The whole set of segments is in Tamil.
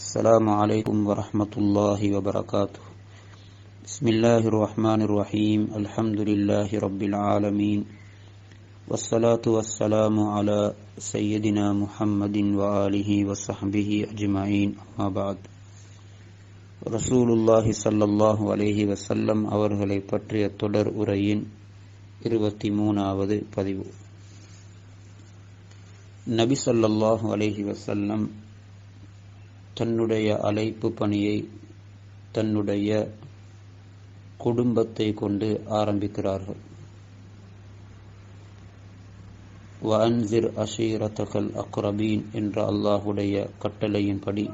السلام عليكم ورحمة الله وبركاته. بسم الله الرحمن الرحيم. الحمد لله رب العالمين، والصلاة والسلام على سيدنا محمد وآله وصحبه أجمعين. أما بعد. ரசூலுல்லாஹி ஸல்லல்லாஹு அலைஹி வஸல்லம் அவர்களை பற்றிய தொடர் உரையின் 23வது பதிவு. நபி ஸல்லல்லாஹு அலைஹி வஸல்லம் தன்னுடைய அழைப்பு பணியை தன்னுடைய குடும்பத்தை கொண்டு ஆரம்பிக்கிறார்கள். வஅன்சிர் அஷீரத்தகல் அக்ரபீன் என்ற அல்லாஹுடைய கட்டளையின்படி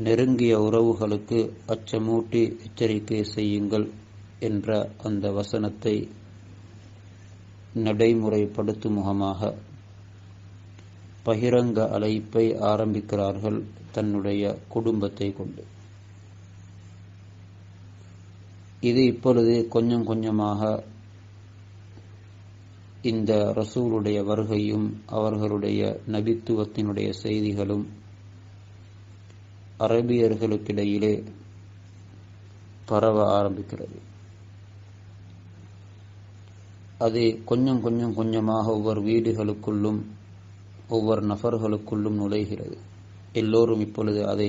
நெருங்கிய உறவுகளுக்கு அச்சமூட்டி எச்சரிக்கை செய்யுங்கள் என்ற அந்த வசனத்தை நடைமுறைப்படுத்தும் முகமாக பகிரங்க அழைப்பை ஆரம்பிக்கிறார்கள் தன்னுடைய குடும்பத்தை கொண்டு. இது இப்பொழுது கொஞ்சம் கொஞ்சமாக இந்த ரசூலுடைய வருகையும் அவர்களுடைய நபித்துவத்தினுடைய செய்திகளும் அரபியர்களுக்கிடையிலே பரவ ஆரம்பிக்கிறது. அது கொஞ்சம் கொஞ்சமாக ஒவ்வொரு வீடுகளுக்குள்ளும் ஒவ்வொரு நபர்களுக்குள்ளும் நுழைகிறது. எல்லோரும் இப்பொழுது அதை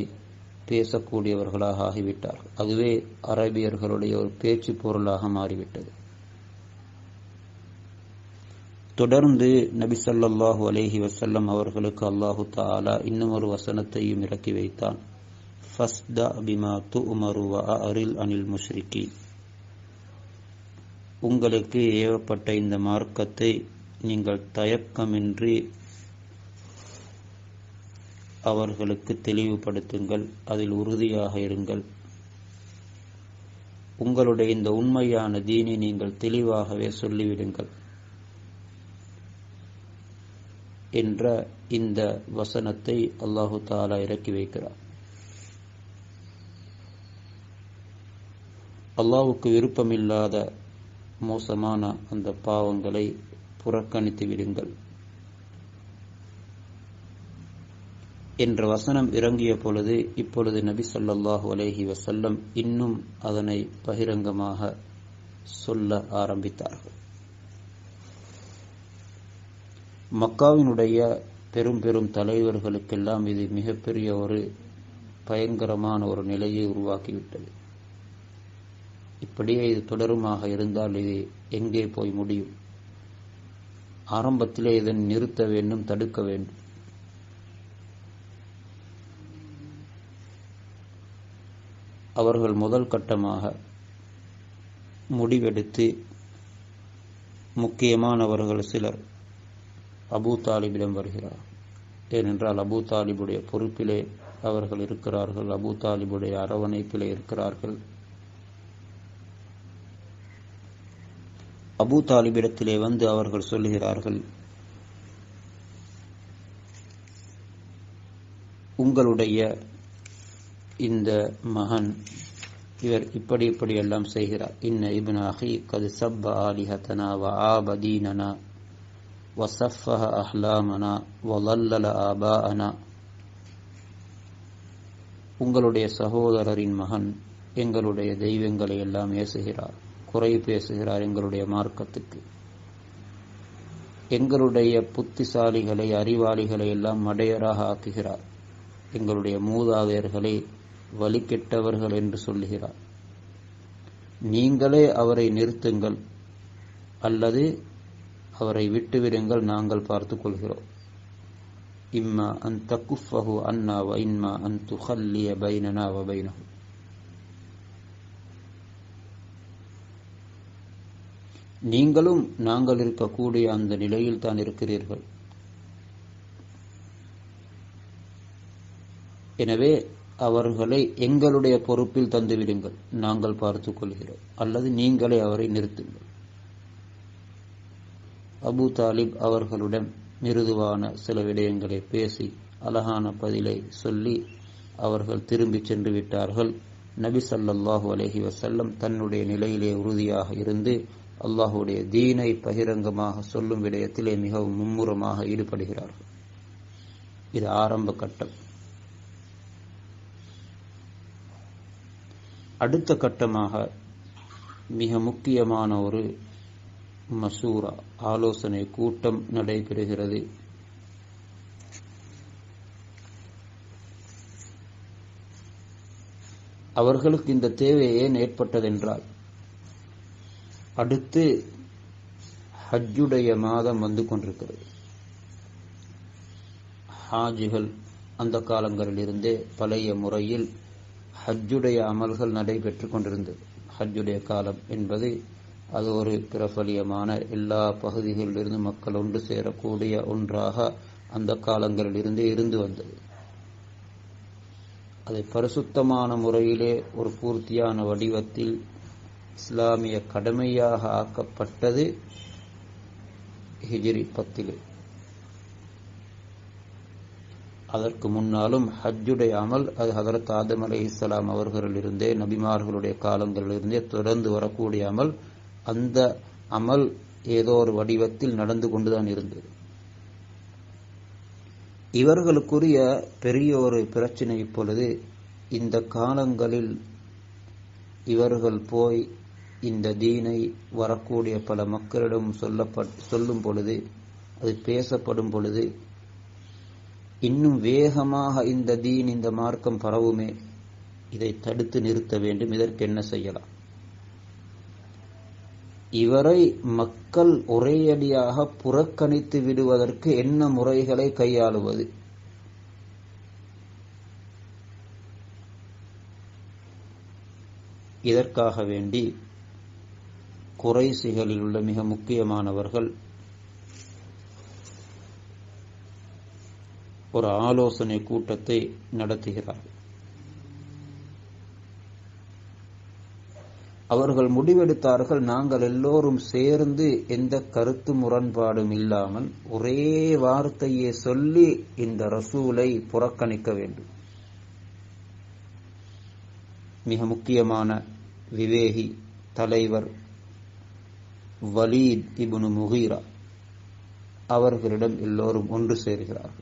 பேசக்கூடியவர்களாக ஆகிவிட்டார்கள். அதுவே அரபியர்களுடைய ஒரு பேச்சு பொருளாக மாறிவிட்டது. தொடர்ந்து நபி ஸல்லல்லாஹு அலைஹி வஸல்லம் அவர்களுக்கு அல்லாஹு தஆலா இன்னும் ஒரு வசனத்தையும் இறக்கி வைத்தான். ஃபஸ்தா பிமா துஅமரு வஅரில் அனில் முஷ்ரிகீன். உங்களுக்கு ஏவப்பட்ட இந்த மார்க்கத்தை நீங்கள் தயக்கமின்றி அவர்களுக்கு தெளிவுபடுத்துங்கள், அதில் உறுதியாக இருங்கள். உங்களுடைய இந்த உண்மையான தீனை நீங்கள் தெளிவாகவே சொல்லிவிடுங்கள் என்ற இந்த வசனத்தை அல்லாஹு தஆலா இறக்கி வைக்கிறார். அல்லாஹ்வுக்கு விருப்பமில்லாத மோசமான அந்த பாவங்களை புறக்கணித்து விடுங்கள் என்ற வசனம் இறங்கிய பொழுது இப்பொழுது நபி ஸல்லல்லாஹு அலைஹி வஸல்லம் இன்னும் அதனை பகிரங்கமாக சொல்ல ஆரம்பித்தார்கள். மக்காவினுடைய பெரும் தலைவர்களுக்கெல்லாம் இது மிகப்பெரிய ஒரு பயங்கரமான ஒரு நிலையை உருவாக்கிவிட்டது. இப்படியே இது தொடருமாக இருந்தால் இது எங்கே போய் முடியும்? ஆரம்பத்திலே இதனை நிறுத்த வேண்டும், தடுக்க வேண்டும். அவர்கள் முதல் கட்டமாக முடிவெடுத்து முக்கியமானவர்கள் சிலர் அபூ தாலிபிடம் வருகிறார். ஏனென்றால் அபூ தாலிபுடைய பொறுப்பிலே அவர்கள் இருக்கிறார்கள், அபூ தாலிபுடைய அரவணைப்பிலே இருக்கிறார்கள். அபூ தாலிபிடத்திலே வந்து அவர்கள் சொல்லுகிறார்கள், உங்களுடைய இந்த மகன் இவர் இப்படி எல்லாம் செய்கிறார். இன்ன இப்ன அஹி கத் சப்ப ஆலிஹதனா வ ஆப தீனனா வ ஸஃபஹ அஹ்லாமனா வ ضلل ஆபாஅனா. உங்களுடைய சகோதரரின் மகன் எங்களுடைய தெய்வங்களை எல்லாம் ஏசுகிறார், குறை பேசுகிறார் எங்களுடைய மார்க்கத்துக்கு. எங்களுடைய புத்திசாலிகளை அறிவாளிகளை எல்லாம் மடையராக ஆக்குகிறார். எங்களுடைய மூதாதையர்களை வழிகெட்டவர்கள் என்று சொல்லுகிறார். நீங்களே அவரை நிறுத்துங்கள் அல்லது அவரை விட்டுவிடுங்கள், நாங்கள் பார்த்துக் கொள்கிறோம். இம்மா அன் தகுஃபஹு அன்னா வ இம்மா அன் துஹல்லிய பைனனா வ பைனஹு. நீங்களும் நாங்கள் இருக்கக்கூடிய அந்த நிலையில் தான் இருக்கிறீர்கள். எனவே அவர்களை எங்களுடைய பொறுப்பில் தந்துவிடுங்கள், நாங்கள் பார்த்துக் கொள்கிறோம், அல்லது நீங்களே அவரை நிறுத்துங்கள். அபூ தாலிப் அவர்களுடன் மிருதுவான சில விடயங்களை பேசி அழகான பதிலை சொல்லி அவர்கள் திரும்பி சென்று விட்டார்கள். நபி ஸல்லல்லாஹு அலைஹி வஸல்லம் தன்னுடைய நிலையிலே உறுதியாக இருந்து அல்லாஹுடைய தீனை பகிரங்கமாக சொல்லும் விடயத்திலே மிகவும் மும்முரமாக ஈடுபடுகிறார்கள். இது ஆரம்ப கட்டம். அடுத்த கட்டமாக மிக முக்கியமான ஒரு மசூரா ஆலோசனை கூட்டம் நடைபெறுகிறது. அவர்களுக்கு இந்த தேவை ஏன் ஏற்பட்டதென்றால், அடுத்து ஹஜ்ஜுடைய மாதம் வந்து கொண்டிருக்கிறது. ஹாஜிகள் அந்த காலங்களிலிருந்தே பழைய முறையில் ஹஜ்ஜுடைய அமல்கள் நடைபெற்று கொண்டிருந்தது. ஹஜ்ஜுடைய காலம் என்பது அது ஒரு பிரபலியமான எல்லா பகுதிகளிலிருந்து மக்கள் ஒன்று சேரக்கூடிய ஒன்றாக அந்த காலங்களிலிருந்தே இருந்து வந்தது. அதை பரிசுத்தமான முறையிலே ஒரு பூர்த்தியான வடிவத்தில் இஸ்லாமிய கடமையாக ஆக்கப்பட்டது ஹிஜ்ரி 10. அதற்கு முன்னாலும் ஹஜ்ஜுடைய அமல் அது ஹதரத் ஆதம் அலைஹிஸ்ஸலாம் அவர்களிலிருந்தே நபிமார்களுடைய காலங்களிலிருந்தே தொடர்ந்து வரக்கூடிய அமல். அந்த அமல் ஏதோ ஒரு வடிவத்தில் நடந்து கொண்டுதான் இருந்தது. இவர்களுக்குரிய பெரிய ஒரு பிரச்சனை இப்பொழுது, இந்த காலங்களில் இவர்கள் போய் இந்த தீனை வரக்கூடிய பல மக்களிடம் சொல்லும் பொழுது, அது பேசப்படும் பொழுது, இன்னும் வேகமாக இந்த தீன் இந்த மார்க்கம் பரவுமே, இதை தடுத்து நிறுத்த வேண்டும். இதற்கு என்ன செய்யலாம்? இவரை மக்கள் ஒரேயடியாக புறக்கணித்து விடுவதற்கு என்ன முறைகளை கையாளுவது? இதற்காக வேண்டி குறைஷிகளில் உள்ள மிக முக்கியமானவர்கள் ஒரு ஆலோசனை கூட்டத்தை நடத்துகிறார்கள். அவர்கள் முடிவெடுத்தார்கள், நாங்கள் எல்லோரும் சேர்ந்து எந்த கருத்து முரண்பாடும் இல்லாமல் ஒரே வார்த்தையை சொல்லி இந்த ரசூலை புறக்கணிக்க வேண்டும். மிக முக்கியமான விவேகி தலைவர் வலீத் இப்னு முகீரா அவர்களிடம் எல்லோரும் ஒன்று சேர்கிறார்கள்.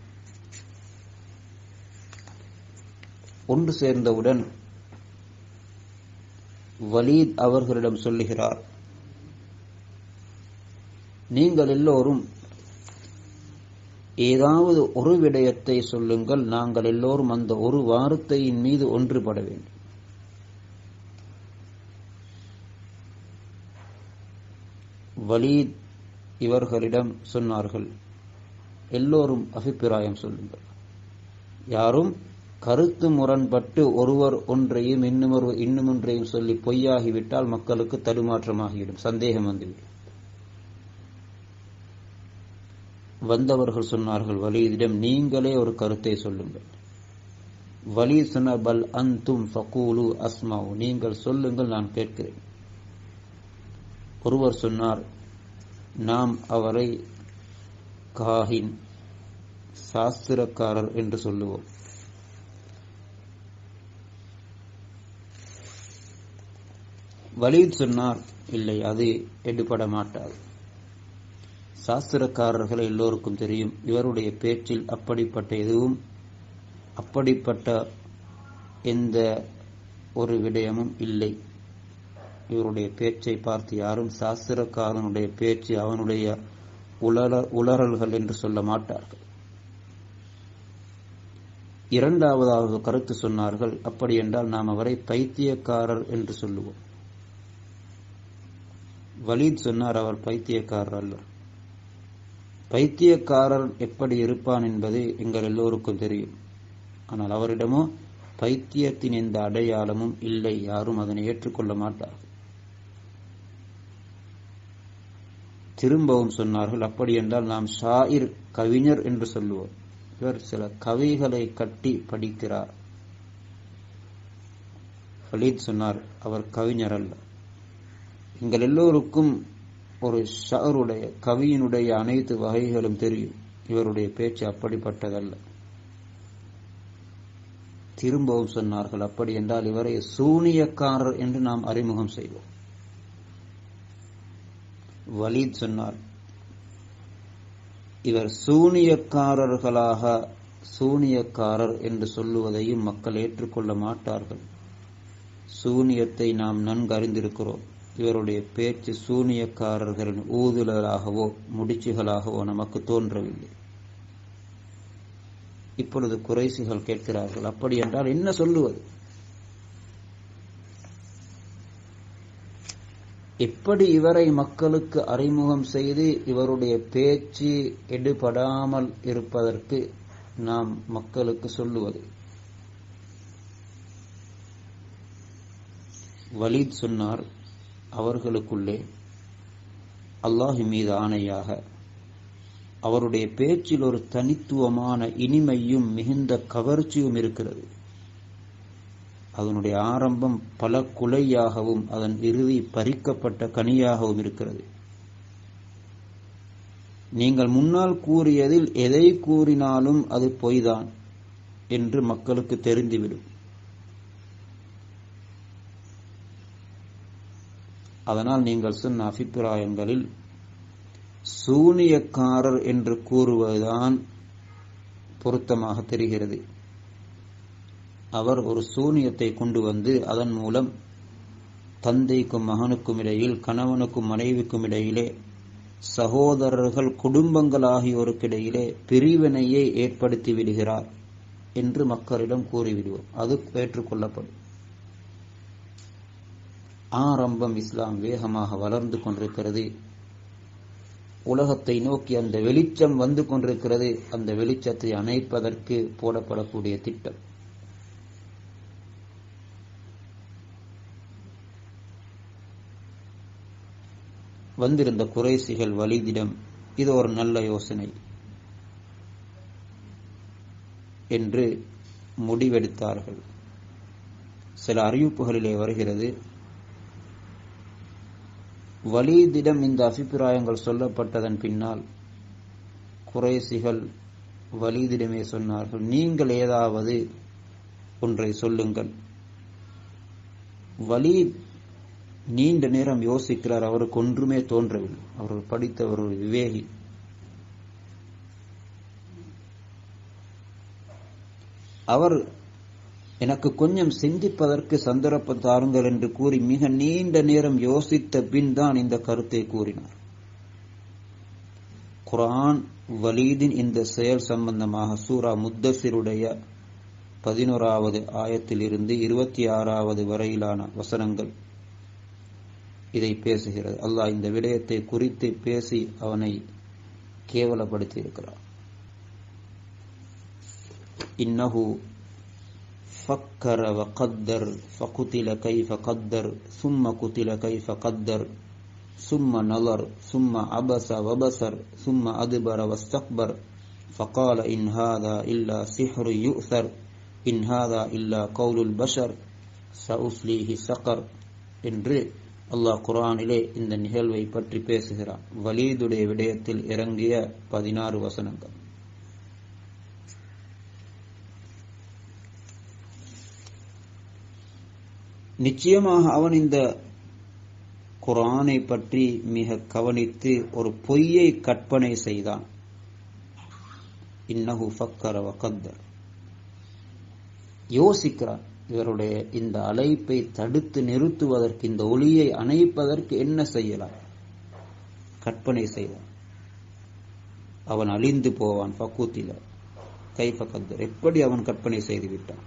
ஒன்று சேர்ந்தவுடன் வலீத் அவர்களிடம் சொல்லுகிறார், நீங்கள் எல்லோரும் ஏதாவது ஒரு விடயத்தை சொல்லுங்கள், நாங்கள் எல்லோரும் அந்த ஒரு வார்த்தையின் மீது ஒன்றுபட வேண்டும். வலீத் இவர்களிடம் சொன்னார்கள், எல்லோரும் அபிப்பிராயம் சொல்லுங்கள். யாரும் கருத்து முரண்பட்டு ஒருவர் ஒன்றையும் இன்னும் ஒன்றையும் சொல்லி பொய்யாகிவிட்டால் மக்களுக்கு தடுமாற்றமாகிவிடும், சந்தேகம் வந்துவிடும். வந்தவர்கள் சொன்னார்கள் வலீதிடம், நீங்களே ஒரு கருத்தை சொல்லுங்கள். வலீத் சொன்னார், பல் அன்தும் ஃபகூலு அஸ்மாவு, நீங்கள் சொல்லுங்கள், நான் கேட்கிறேன். ஒருவர் சொன்னார், நாம் அவரை காஹின் சாஸ்திரக்காரர் என்று சொல்லுவோம். வலீத் சொன்னார், இல்லை, அது எடுபட மாட்டாது. சாஸ்திரக்காரர்கள் எல்லோருக்கும் தெரியும், இவருடைய பேச்சில் அப்படிப்பட்ட எந்த ஒரு விடயமும் இல்லை. இவருடைய பேச்சை பார்த்து யாரும் சாஸ்திரக்காரனுடைய பேச்சு அவனுடைய உளறல்கள் என்று சொல்ல மாட்டார்கள். இரண்டாவதாக கருத்து சொன்னார்கள், அப்படி என்றால் நாம் அவரை பைத்தியக்காரர் என்று சொல்லுவோம். வலீத் சொன்னார், அவர் பைத்தியக்காரர் அல்ல. பைத்தியக்காரர் எப்படி இருப்பான் என்பது எங்கள் எல்லோருக்கும் தெரியும். ஆனால் அவரிடமோ பைத்தியத்தின் எந்த அடையாளமும் இல்லை, யாரும் அதனை ஏற்றுக்கொள்ள மாட்டார்கள். திரும்பவும் சொன்னார்கள், அப்படி என்றால் நாம் ஷாயிர் கவிஞர் என்று சொல்லுவோம். இவர் சில கவிகளை கட்டி படிக்கிறார். வலீத் சொன்னார், அவர் கவிஞர் அல்ல. எங்கள் எல்லோருக்கும் ஒரு ஷாருடைய கவியினுடைய அனைத்து வகைகளும் தெரியும், இவருடைய பேச்சு அப்படிப்பட்டதல்ல. திரும்பவும் சொன்னார்கள், அப்படி என்றால் இவரை சூனியக்காரர் என்று நாம் அறிமுகம் செய்வோம். வலீத் சொன்னார், இவர் சூனியக்காரர் என்று சொல்லுவதையும் மக்கள் ஏற்றுக்கொள்ள மாட்டார்கள். சூனியத்தை நாம் நன்கு அறிந்திருக்கிறோம். இவருடைய பேச்சு சூனியக்காரர்களின் ஊதுலாகவோ முடிச்சுகளாகவோ நமக்கு தோன்றவில்லை. இப்பொழுது குறைசிகள் கேட்கிறார்கள், அப்படி என்றால் என்ன சொல்லுவது? எப்படி இவரை மக்களுக்கு அறிமுகம் செய்து இவருடைய பேச்சு எடுபடாமல் இருப்பதற்கு நாம் மக்களுக்கு சொல்லுவது? வலீத் சொன்னார், அவர்களுக்குள்ளே அல்லாஹ் மீது ஆணையாக அவருடைய பேச்சில் ஒரு தனித்துவமான இனிமையும் மிகுந்த கவர்ச்சியும் இருக்கிறது. அதனுடைய ஆரம்பம் பல குலையாகவும் அதன் இறுதி பறிக்கப்பட்ட கனியாகவும் இருக்கிறது. நீங்கள் முன்னால் கூறியதில் எதை கூறினாலும் அது பொய்தான் என்று மக்களுக்கு தெரிந்துவிடும். அதனால் நீங்கள் சொன்ன அபிப்பிராயங்களில் சூனியக்காரர் என்று கூறுவதுதான் பொருத்தமாக தெரிகிறது. அவர் ஒரு சூனியத்தை கொண்டு வந்து அதன் மூலம் தந்தைக்கும் மகனுக்கும் இடையில், கணவனுக்கும் மனைவிக்கும் இடையிலே, சகோதரர்கள் குடும்பங்கள் ஆகியோருக்கிடையிலே பிரிவினையை ஏற்படுத்தி விடுகிறார் என்று மக்களிடம் கூறிவிடுவோம். அது ஏற்றுக்கொள்ளப்படும். ஆரம்பம் இஸ்லாம் வேகமாக வளர்ந்து கொண்டிருக்கிறது. உலகத்தை நோக்கி அந்த வெளிச்சம் வந்து கொண்டிருக்கிறது. அந்த வெளிச்சத்தை அணைப்பதற்கு போடப்படக்கூடிய திட்டம். வந்திருந்த குறைசிகள் வலீதிடம் இது ஒரு நல்ல யோசனை என்று முடிவெடுத்தார்கள். சில அறிவிப்புகளிலே வருகிறது, வலீதிடம் இந்த அபிப்பிராயங்கள் சொல்லப்பட்டதன் பின்னால் குறைசிகள் வலீதிடமே சொன்னார்கள், நீங்கள் ஏதாவது ஒன்றை சொல்லுங்கள். வலீத் நீண்ட நேரம் யோசிக்கிறார். அவருக்கு ஒன்றுமே தோன்றவில்லை. அவர்கள் படித்தவர், ஒரு விவேகி. அவர் எனக்கு கொஞ்சம் சிந்திப்பதற்கு சந்தர்ப்பம் தாருங்கள் என்று கூறி மிக நீண்ட நேரம் யோசித்த பின் தான் இந்த கருத்தை கூறினார். குர்ஆன் வலீதின் இந்த செயல் சம்பந்தமாக சூரா முத்தஸிருடைய 11வது ஆயத்திலிருந்து 26வது வரையிலான வசனங்கள் இதை பேசுகிறது. அல்லாஹ் இந்த விடயத்தை குறித்து பேசி அவனை கேவலப்படுத்தி இருக்கிறார். இன்னஹு ஃபக்கர வகத்தர் ஃபகுதில கைஃப கத்தர் சும்ம குதில கைஃப கத்தர் சும்ம நலர் சும்ம அபஸ வபஸர் சும்ம அதுபர வஸ்தக்பர் ஃபகால இன் ஹாதா இல்லா சிஹ்ரு யுஸர் இன் ஹாதா இல்லா கௌலுல் பஷர் சஉஸ்லீஹி ஸகர் என்று அல்லாஹ் குர்ஆனிலே இந்த நிகழ்வை பற்றி பேசுகிறான். வலீதுடைய விடயத்தில் இறங்கிய 16 வசனங்கள். நிச்சயமாக அவன் இந்த குர்ஆனை பற்றி மிக கவனித்து ஒரு பொய்யை கற்பனை செய்தான். இன்னஹு ஃபக்கர வகத்தர், யோசிக்கிறான். இவருடைய இந்த அழைப்பை தடுத்து நிறுத்துவதற்கு, இந்த ஒளியை அணைப்பதற்கு என்ன செய்யலாம்? கற்பனை செய்தான். அவன் அழிந்து போவான். ஃபகுதில கைஃப கத்தர், எப்படி அவன் கற்பனை செய்து விட்டான்.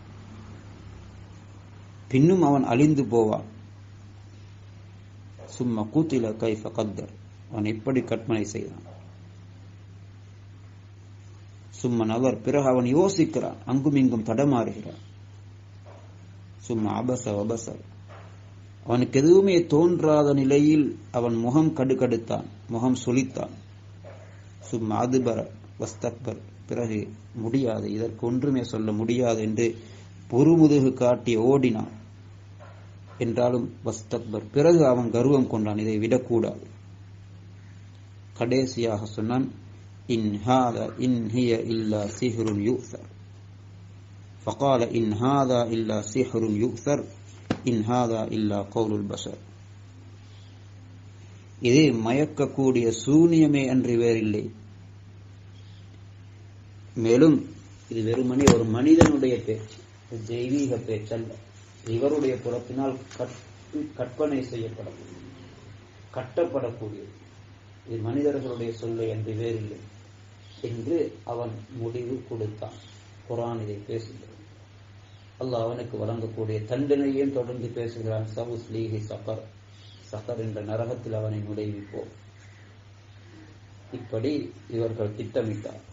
பின்னும் அவன் அழிந்து போவான். சும்ம குதில கைஃப கத்தர், அவன் எப்படி கற்பனை செய்தான். சும்ம நவர், பிறகு அவன் யோசிக்கிறான், அங்கும் இங்கும் தடமாறுகிறான். சும்மா அபஸ வபஸர், அவனுக்கு எதுவுமே தோன்றாத நிலையில் அவன் முகம் கடுகடுத்தான், முகம் சுளித்தான். சும்மா அதுபர வஸ்தக்பர், பிறகு முடியாது, இதற்கு ஒன்றுமே சொல்ல முடியாது என்று பொறுமுதுகு காட்டி ஓடினான். என்றாலும் வஸ்தக்பர், பிறகு அவன் கர்வம் கொண்டான், இதை விடக்கூடாது. கடைசியாக சொன்னான், இன் ஹாதா இன் ஹிய இல்லா சிஹ்ருன் யுஸர் فقال إن هذا إلا سحر يؤثر إن هذا إلا قول البشر. இது மயக்கக்கூடிய சூனியமே அன்றி வேறில்லை. மேலும் இது வெறுமனே ஒரு மனிதனுடைய பேச்சு, தெய்வீக பேச்சல்ல. இவருடைய புறத்தினால் கற்பனை செய்யப்படக்கூடிய கட்டப்படக்கூடியது, இது மனிதர்களுடைய சொல்லை என்று வேறில்லை என்று அவன் முடிவு கொடுத்தான். குர்ஆன் இதை பேசுகிறது. அல்லாஹ் அவனுக்கு வழங்கக்கூடிய தண்டனையும் தொடர்ந்து பேசுகிறான். சவுஸ்லீஹி சகர், சகர் என்ற நரகத்தில் அவனை நுழைவிப்போம். இப்படி இவர்கள் திட்டமிட்டார்.